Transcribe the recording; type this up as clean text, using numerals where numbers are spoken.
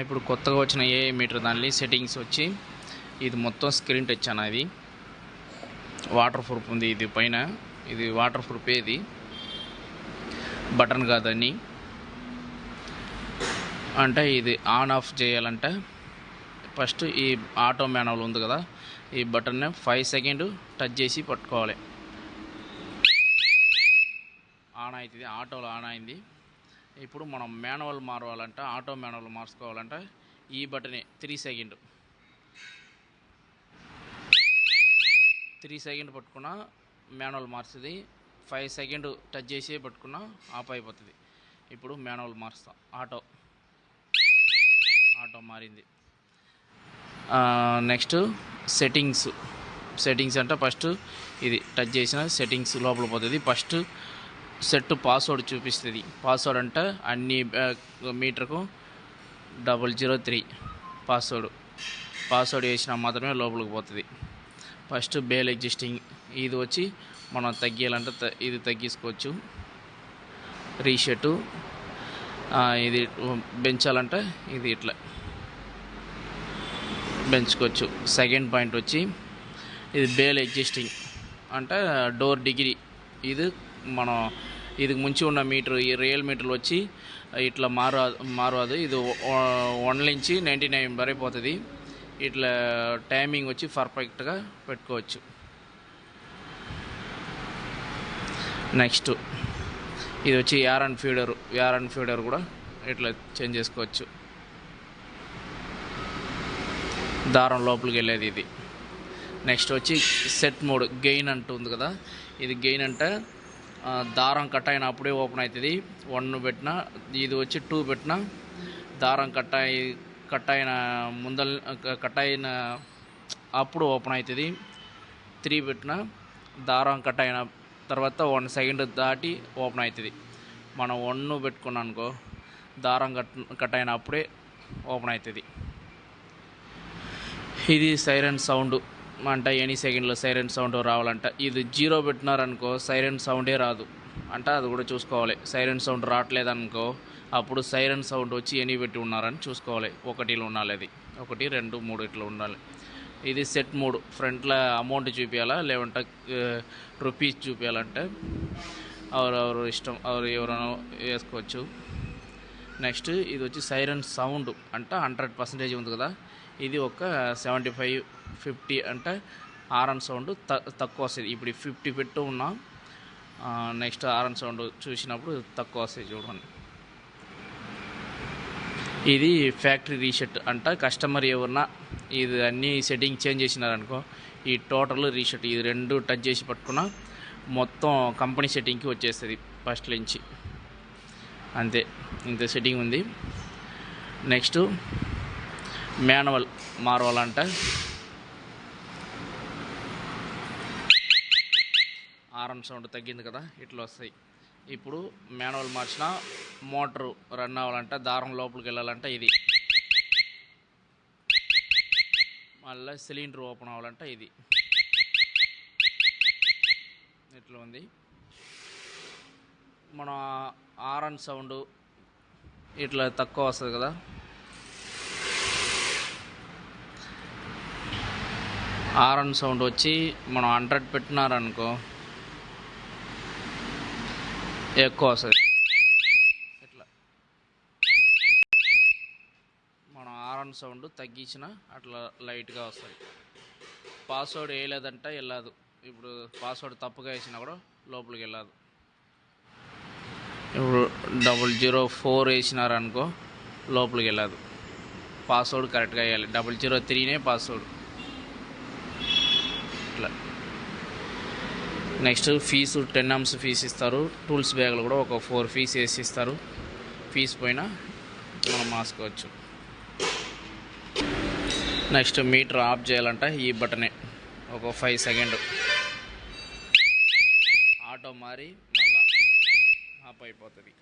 ఇప్పుడు కొత్తగా వచ్చిన ఏ మీటర్ దానిలో సెట్టింగ్స్ వచ్చి ఇది మొత్తం స్క్రీన్ టచ్ అన్న. ఇది వాటర్ ప్రూఫ్ ఉంది. ఇది పైన ఇది వాటర్ ప్రూఫ్, ఇది బటన్ కాదని. అంటే ఇది ఆన్ ఆఫ్ చేయాలంటే ఫస్ట్ ఈ ఆటో మాన్యువల్ ఉంది కదా, ఈ బటన్ని 5 సెకండ్ టచ్ చేసి పట్టుకోవాలి. ఆన్ అవుతుంది, ఆటోలో ఆన్ అయింది. ఇప్పుడు మనం మాన్యువల్ మారవాలంటే, ఆటో మాన్యువల్ మార్చుకోవాలంటే ఈ బటనే 3 సెకండ్ పట్టుకున్నా మాన్యువల్ మారుతుంది. 5 సెకండ్ టచ్ చేసి పట్టుకున్నా ఆఫ్ అయిపోతుంది. ఇప్పుడు మాన్యువల్ మారుస్తాం. ఆటో మారింది. నెక్స్ట్ సెట్టింగ్స్ అంటే ఫస్ట్ ఇది టచ్ చేసిన సెట్టింగ్స్ లోపల పోతుంది. ఫస్ట్ సెట్ పాస్వర్డ్ చూపిస్తుంది. పాస్వర్డ్ అంటే అన్ని మీటర్కు 003 పాస్వర్డ్ వేసినా మాత్రమే లోపలికి పోతుంది. ఫస్ట్ బేల్ ఎగ్జిస్టింగ్ ఇది వచ్చి మనం తగ్గియాలంటే ఇది తగ్గించుకోవచ్చు. రీసెట్ ఇది పెంచాలంటే ఇది ఇట్లా పెంచుకోవచ్చు. సెకండ్ పాయింట్ వచ్చి ఇది బేల్ ఎగ్జిస్టింగ్ అంటే డోర్ డిగ్రీ. ఇది మనం ఇది ముంచి ఉన్న మీటర్, ఈ రియల్ మీటర్లు వచ్చి ఇట్లా మారదు. ఇది 1 నుంచి 99 వరకు పోతుంది. ఇట్లా టైమింగ్ వచ్చి పర్ఫెక్ట్గా పెట్టుకోవచ్చు. నెక్స్ట్ ఇది వచ్చి యార్ అండ్ ఫీడర్ కూడా ఇట్లా చేంజ్ చేసుకోవచ్చు. దారం లోపలికి వెళ్ళేది ఇది. నెక్స్ట్ వచ్చి సెట్ మోడ్ గెయిన్ అంటుంది కదా, ఇది గెయిన్ అంటే దారం కట్ అయినప్పుడే ఓపెన్ అవుతుంది. 1 పెట్టినా, ఇది వచ్చి 2 పెట్టినా దారం కట్ అయిన అప్పుడు ఓపెన్ అవుతుంది. 3 పెట్టినా దారం కట్ అయిన తర్వాత 1 సెకండ్ దాటి ఓపెన్ అవుతుంది. మనం 1 పెట్టుకున్నాం అనుకో, దారం కట్ అయిన అప్పుడే ఓపెన్ అవుతుంది. ఇది సైరన్ సౌండ్ అంటే ఎనీ సెకండ్లో సైరన్ సౌండ్ రావాలంట. ఇది 0 పెట్టినారనుకో సైరన్ సౌండే రాదు అంటే అది కూడా చూసుకోవాలి. సైరన్ సౌండ్ రావట్లేదనుకో అప్పుడు సైరన్ సౌండ్ వచ్చి ఎనీ పెట్టి ఉన్నారని చూసుకోవాలి. 1లో ఉండాలి, అది 1, 2, 3 ఇట్లా ఉండాలి. ఇది సెట్ మోడ్. ఫ్రంట్లో అమౌంట్ చూపించాలా లేదంటే రూపీస్ చూపించాలంటే ఎవరెవరు ఇష్టం, ఎవరైనా వేసుకోవచ్చు. నెక్స్ట్ ఇది వచ్చి సైరన్ సౌండ్ అంటే 100% ఉంది కదా, ఇది ఒక 75-50 అంటే హారన్ సౌండ్ తక్కువ వస్తుంది. ఇప్పుడు 50 పెట్టు ఉన్నా, నెక్స్ట్ హారన్ సౌండ్ చూసినప్పుడు తక్కువ వస్తుంది. చూడండి, ఇది ఫ్యాక్టరీ రీసెట్ అంటే కస్టమర్ ఎవరన్నా ఇది అన్ని సెట్టింగ్ చేంజ్ చేసినారనుకో ఈ టోటల్ రీసెట్. ఇది 2 టచ్ చేసి పట్టుకున్నా మొత్తం కంపెనీ సెట్టింగ్కి వచ్చేస్తుంది ఫస్ట్ నుంచి. అంతే, ఇంత సెట్టింగ్ ఉంది. నెక్స్ట్ మాన్యువల్ మారవాలంటే హారన్ సౌండ్ తగ్గింది కదా, ఇట్లా వస్తాయి. ఇప్పుడు మాన్యువల్ మార్చిన మోటారు రన్ అవ్వాలంటే, దారం లోపలికి వెళ్ళాలంటే ఇది, మళ్ళీ సిలిండర్ ఓపెన్ అవ్వాలంటే ఇది ఇట్లా ఉంది. మన హారన్ సౌండ్ ఇట్లా తక్కువ వస్తుంది కదా, హారన్ సౌండ్ వచ్చి మనం 100 పెట్టినారనుకో ఎక్కువ వస్తుంది. ఇట్లా మనం హారన్ సౌండ్ తగ్గించిన అట్లా లైట్గా వస్తుంది. పాస్వర్డ్ వేయలేదంటే వెళ్ళదు. ఇప్పుడు పాస్వర్డ్ తప్పుగా వేసినా కూడా లోపలికి వెళ్ళదు. ఇప్పుడు 004 వేసినారనుకో లోపలికి వెళ్ళదు. పాస్వర్డ్ కరెక్ట్గా వేయాలి. 003నే పాస్వర్డ్. ఇట్లా నెక్స్ట్ ఫీజు 10 amps ఫీజు ఇస్తారు. టూల్స్ బ్యాగ్లు కూడా ఒక 4 ఫీస్ వేసి ఇస్తారు. ఫీజు పోయినా మనం మార్చుకోవచ్చు. నెక్స్ట్ మీటర్ ఆఫ్ చేయాలంటే ఈ బటనే ఒక 5 సెకండ్ ఆటో మారి మళ్ళీ ఆఫ్ అయిపోతుంది.